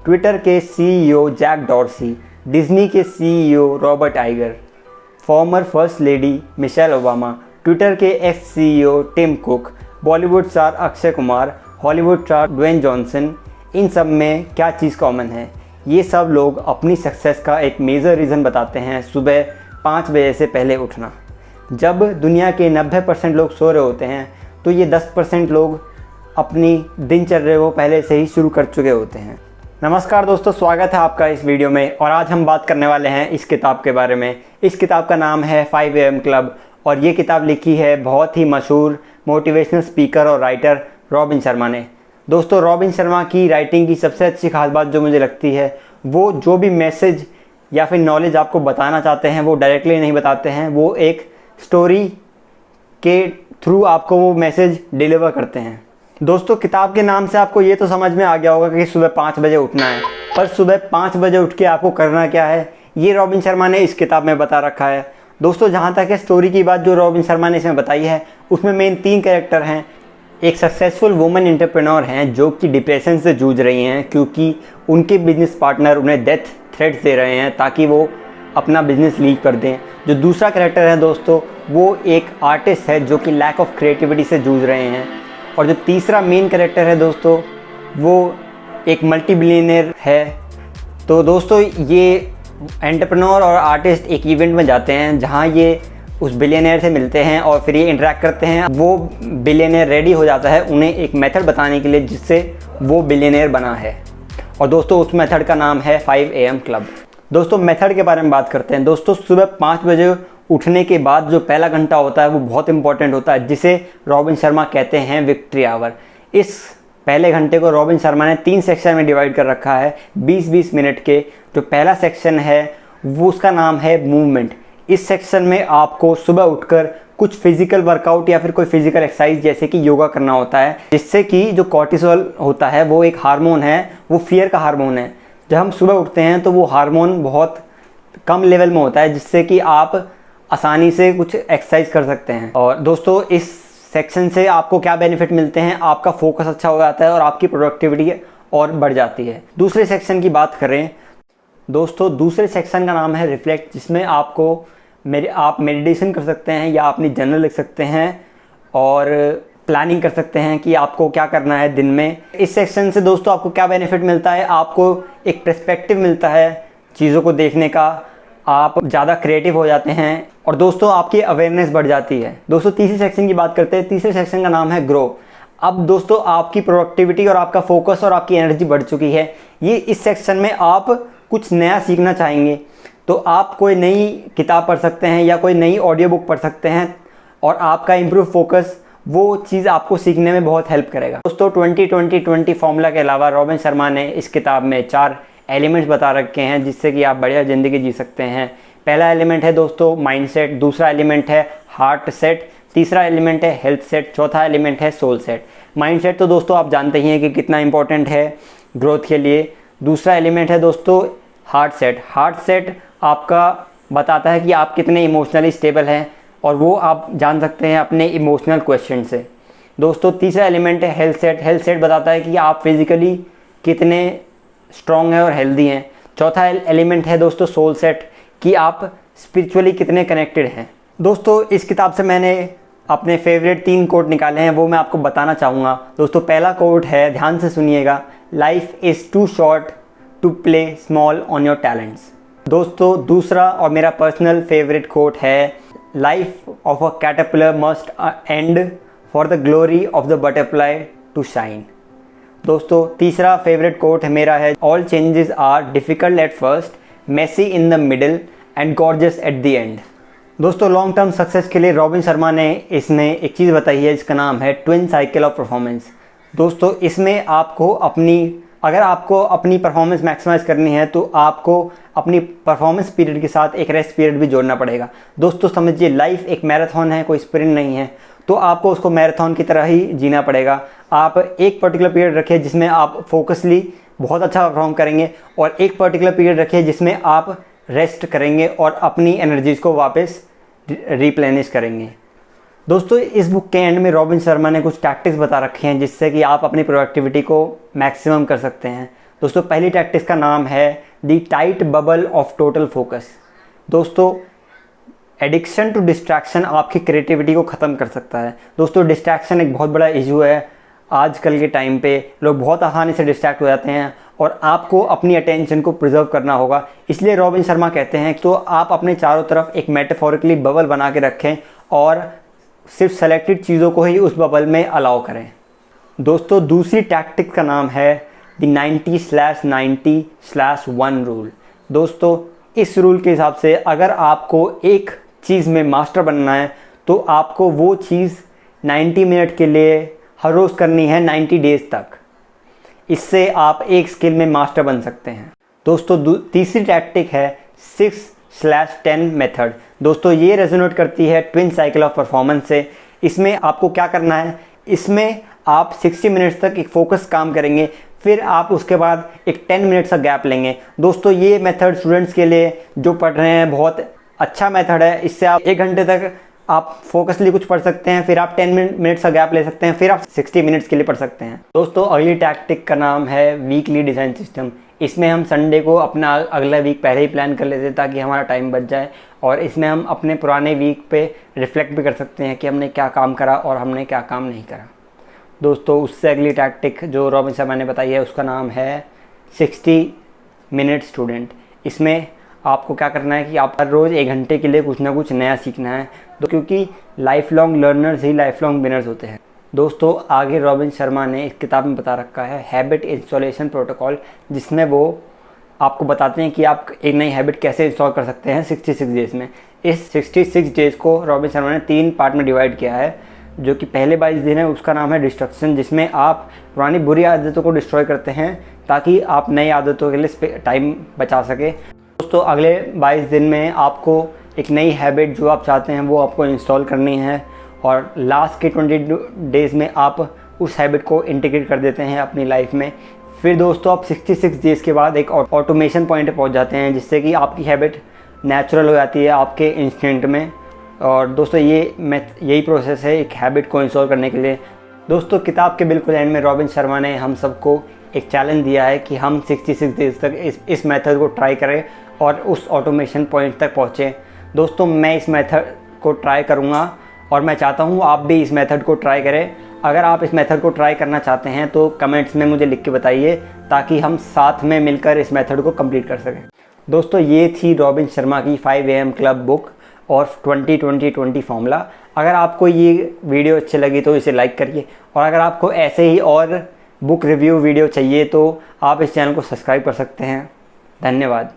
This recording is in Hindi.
ट्विटर के सीईओ जैक डॉर्सी, डिज्नी के CEO Robert Iger, former first lady Michelle Obama, Twitter के ex CEO Tim Cook, Bollywood star Akshay Kumar, Hollywood star Dwayne Johnson, इन सब में क्या चीज़ कॉमन है? ये सब लोग अपनी सक्सेस का एक मेजर रीज़न बताते हैं सुबह 5 बजे से पहले उठना। जब दुनिया के 90% लोग सो रहे होते हैं तो ये 10% लोग अपनी दिनचर्या को पहले से ही शुरू कर चुके होते हैं। नमस्कार दोस्तों, स्वागत है आपका इस वीडियो में। और आज हम बात करने वाले हैं इस किताब के बारे में। इस किताब का नाम है 5 AM क्लब और ये किताब लिखी है बहुत ही मशहूर मोटिवेशनल स्पीकर और राइटर रॉबिन शर्मा ने। दोस्तों, रॉबिन शर्मा की राइटिंग की सबसे अच्छी खास बात जो मुझे लगती है, वो जो भी मैसेज या फिर नॉलेज आपको बताना चाहते हैं वो डायरेक्टली नहीं बताते हैं, वो एक स्टोरी के थ्रू आपको वो मैसेज डिलीवर करते हैं। दोस्तों, किताब के नाम से आपको ये तो समझ में आ गया होगा कि सुबह 5 बजे उठना है, पर सुबह 5 बजे उठ के आपको करना क्या है ये रॉबिन शर्मा ने इस किताब में बता रखा है। दोस्तों, जहाँ तक है स्टोरी की बात जो रॉबिन शर्मा ने इसमें बताई है, उसमें मेन 3 कैरेक्टर हैं। एक सक्सेसफुल वुमेन एंटरप्रेन्योर हैं जो कि डिप्रेशन से जूझ रही हैं क्योंकि उनके बिजनेस पार्टनर उन्हें डेथ थ्रेट्स दे रहे हैं ताकि वो अपना बिजनेस लीव कर दें। जो दूसरा कैरेक्टर है दोस्तों, वो एक आर्टिस्ट है जो कि लैक ऑफ क्रिएटिविटी से जूझ रहे हैं। और जो तीसरा मेन कैरेक्टर है दोस्तों, वो एक मल्टी बिलियनर है। तो दोस्तों, ये एंटरप्रेन्योर और आर्टिस्ट एक इवेंट में जाते हैं जहाँ ये उस बिलियनर से मिलते हैं और फिर ये इंटरेक्ट करते हैं। वो बिलियनर रेडी हो जाता है उन्हें एक मेथड बताने के लिए जिससे वो बिलियनर बना है। और दोस्तों, उस मेथड का नाम है 5 AM क्लब। दोस्तों, मेथड के बारे में बात करते हैं। दोस्तों, सुबह 5 बजे उठने के बाद जो पहला घंटा होता है वो बहुत इंपॉर्टेंट होता है, जिसे रॉबिन शर्मा कहते हैं विक्ट्री आवर। इस पहले घंटे को रॉबिन शर्मा ने 3 सेक्शन में डिवाइड कर रखा है 20-20 मिनट के। जो पहला सेक्शन है वो उसका नाम है मूवमेंट। इस सेक्शन में आपको सुबह उठकर कुछ फिजिकल वर्कआउट या फिर कोई फिजिकल एक्सरसाइज जैसे कि योगा करना होता है, जिससे कि जो कॉर्टिसोल होता है वो एक हार्मोन है, वो फियर का हार्मोन है। जब हम सुबह उठते हैं तो वो हार्मोन बहुत कम लेवल में होता है, जिससे कि आप आसानी से कुछ एक्सरसाइज कर सकते हैं। और दोस्तों, इस सेक्शन से आपको क्या बेनिफिट मिलते हैं? आपका फोकस अच्छा हो जाता है और आपकी प्रोडक्टिविटी और बढ़ जाती है। दूसरे सेक्शन की बात करें दोस्तों, दूसरे सेक्शन का नाम है रिफ्लेक्ट, जिसमें आप मेडिटेशन कर सकते हैं या अपनी जर्नल लिख सकते हैं और प्लानिंग कर सकते हैं कि आपको क्या करना है दिन में। इस सेक्शन से दोस्तों आपको क्या बेनिफिट मिलता है? आपको एक पर्सपेक्टिव मिलता है चीज़ों को देखने का, आप ज़्यादा क्रिएटिव हो जाते हैं और दोस्तों आपकी अवेयरनेस बढ़ जाती है। दोस्तों, तीसरे सेक्शन की बात करते हैं। तीसरे सेक्शन का नाम है ग्रो। अब दोस्तों, आपकी प्रोडक्टिविटी और आपका फोकस और आपकी एनर्जी बढ़ चुकी है। ये इस सेक्शन में आप कुछ नया सीखना चाहेंगे तो आप कोई नई किताब पढ़ सकते हैं या कोई नई ऑडियो बुक पढ़ सकते हैं और आपका इम्प्रूव फोकस वो चीज़ आपको सीखने में बहुत हेल्प करेगा। दोस्तों, 20-20-20 फॉर्मूला के अलावा रॉबिन शर्मा ने इस किताब में 4 एलिमेंट्स बता रखे हैं जिससे कि आप बढ़िया ज़िंदगी जी सकते हैं। पहला एलिमेंट है दोस्तों माइंडसेट, दूसरा एलिमेंट है हार्ट सेट, तीसरा एलिमेंट है हेल्थ सेट, चौथा एलिमेंट है सोल सेट। माइंडसेट तो दोस्तों आप जानते ही हैं कि कितना इंपॉर्टेंट है ग्रोथ के लिए। दूसरा एलिमेंट है दोस्तों हार्ट सेट। हार्ट सेट आपका बताता है कि आप कितने इमोशनली स्टेबल हैं और वो आप जान सकते हैं अपने इमोशनल क्वेश्चन से। दोस्तों, तीसरा एलिमेंट है हेल्थ सेट। हेल्थ सेट बताता है कि आप फिज़िकली कितने स्ट्रॉन्ग हैं और हेल्दी हैं। चौथा एलिमेंट है दोस्तों सोल सेट, कि आप स्पिरिचुअली कितने कनेक्टेड हैं। दोस्तों, इस किताब से मैंने अपने फेवरेट 3 कोट निकाले हैं, वो मैं आपको बताना चाहूँगा। दोस्तों, पहला कोट है, ध्यान से सुनिएगा, life is too short to play small on your talents. दोस्तों, दूसरा और मेरा पर्सनल फेवरेट कोट है, life of a caterpillar must end for the glory of the butterfly to shine. दोस्तों, तीसरा फेवरेट कोट है मेरा है, all changes are difficult at first, messy in the middle and gorgeous at the end. दोस्तों, लॉन्ग टर्म सक्सेस के लिए रॉबिन शर्मा ने इसमें एक चीज़ बताई है जिसका नाम है ट्विन साइकिल ऑफ परफॉर्मेंस। दोस्तों, इसमें अगर आपको अपनी परफॉर्मेंस मैक्सिमाइज़ करनी है तो आपको अपनी परफॉर्मेंस पीरियड के साथ एक रेस्ट पीरियड भी जोड़ना पड़ेगा। दोस्तों, समझिए लाइफ एक मैराथन है, कोई स्प्रिंट नहीं है, तो आपको उसको मैराथन की तरह ही जीना पड़ेगा। आप एक पर्टिकुलर पीरियड रखिए जिसमें आप फोकसली बहुत अच्छा परफॉर्म करेंगे और एक पर्टिकुलर पीरियड रखिए जिसमें आप रेस्ट करेंगे और अपनी एनर्जीज़ को वापस रिप्लेनिश करेंगे। दोस्तों, इस बुक के एंड में रॉबिन शर्मा ने कुछ टैक्टिक्स बता रखे हैं जिससे कि आप अपनी प्रोडक्टिविटी को मैक्सिमम कर सकते हैं। दोस्तों पहली टैक्टिक्स का नाम है the tight bubble of total focus. दोस्तों एडिक्शन टू डिस्ट्रैक्शन आपकी क्रिएटिविटी को ख़त्म कर सकता है। दोस्तों डिस्ट्रैक्शन एक बहुत बड़ा इशू है आजकल के टाइम पे, लोग बहुत आसानी से डिस्ट्रैक्ट हो जाते हैं और आपको अपनी अटेंशन को प्रिजर्व करना होगा। इसलिए रॉबिन शर्मा कहते हैं तो आप अपने चारों तरफ एक मेटाफोरिकली बबल बना के रखें और सिर्फ सेलेक्टेड चीज़ों को ही उस बबल में अलाउ करें। दोस्तों दूसरी टैक्टिक का नाम है द 90/90/1 रूल। दोस्तों इस रूल के हिसाब से अगर आपको एक चीज़ में मास्टर बनना है तो आपको वो चीज़ 90 मिनट के लिए हर रोज़ करनी है 90 डेज़ तक। इससे आप एक स्किल में मास्टर बन सकते हैं। दोस्तों तीसरी टैक्टिक है 6/10 मेथड। दोस्तों ये रेजोनेट करती है ट्विन साइकिल ऑफ परफॉर्मेंस से। इसमें आपको क्या करना है, इसमें आप 60 मिनट्स तक एक फोकस काम करेंगे, फिर आप उसके बाद एक 10 मिनट्स का गैप लेंगे। दोस्तों ये मेथड स्टूडेंट्स के लिए जो पढ़ रहे हैं बहुत अच्छा मेथड है। इससे आप 1 घंटे तक आप फोकसली कुछ पढ़ सकते हैं, फिर आप 10 मिनट्स का गैप ले सकते हैं, फिर आप 60 मिनट्स के लिए पढ़ सकते हैं। दोस्तों अगली टैक्टिक का नाम है वीकली डिज़ाइन सिस्टम। इसमें हम संडे को अपना अगला वीक पहले ही प्लान कर लेते हैं ताकि हमारा टाइम बच जाए, और इसमें हम अपने पुराने वीक पे रिफ्लेक्ट भी कर सकते हैं कि हमने क्या काम करा और हमने क्या काम नहीं करा। दोस्तों उससे अगली टैक्टिक जो रॉबिन शर्मा ने बताई है उसका नाम है 60 मिनट स्टूडेंट। इसमें आपको क्या करना है कि आप हर रोज़ 1 घंटे के लिए कुछ ना कुछ नया सीखना है, तो क्योंकि लाइफ लॉन्ग लर्नर्स ही लाइफ लॉन्ग विनर्स होते हैं। दोस्तों आगे रॉबिन शर्मा ने इस किताब में बता रखा है हैबिट इंस्टॉलेशन प्रोटोकॉल, जिसमें वो आपको बताते हैं कि आप एक नई हैबिट कैसे इंस्टॉल कर सकते हैं 66 डेज़ में। इस 66 डेज़ को रॉबिन शर्मा ने 3 पार्ट में डिवाइड किया है। जो कि पहले 22 दिन है उसका नाम है डिस्ट्रक्शन, जिसमें आप पुरानी बुरी आदतों को डिस्ट्रॉय करते हैं ताकि आप नई आदतों के लिए टाइम बचा सके। दोस्तों अगले 22 दिन में आपको एक नई हैबिट जो आप चाहते हैं वो आपको इंस्टॉल करनी है, और लास्ट के 20 डेज़ में आप उस हैबिट को इंटीग्रेट कर देते हैं अपनी लाइफ में। फिर दोस्तों आप 66 डेज़ के बाद एक ऑटोमेशन पॉइंट पर पहुँच जाते हैं, जिससे कि आपकी हैबिट नेचुरल हो जाती है आपके इंस्टिंक्ट में। और दोस्तों यही प्रोसेस है एक हैबिट को इंस्टॉल करने के लिए। दोस्तों किताब के बिल्कुल एंड में रॉबिन शर्मा ने हम सबको एक चैलेंज दिया है कि हम 66 डेज़ तक इस मेथड को ट्राई करें और उस ऑटोमेशन पॉइंट तक पहुँचें। दोस्तों मैं इस मेथड को ट्राई करूँगा और मैं चाहता हूँ आप भी इस मेथड को ट्राई करें। अगर आप इस मेथड को ट्राई करना चाहते हैं तो कमेंट्स में मुझे लिख के बताइए ताकि हम साथ में मिलकर इस मेथड को कंप्लीट कर सकें। दोस्तों ये थी रॉबिन शर्मा की 5 AM क्लब बुक और 20-20-20 फॉर्मूला। अगर आपको ये वीडियो अच्छी लगी तो इसे लाइक करिए, और अगर आपको ऐसे ही और बुक रिव्यू वीडियो चाहिए तो आप इस चैनल को सब्सक्राइब कर सकते हैं। धन्यवाद।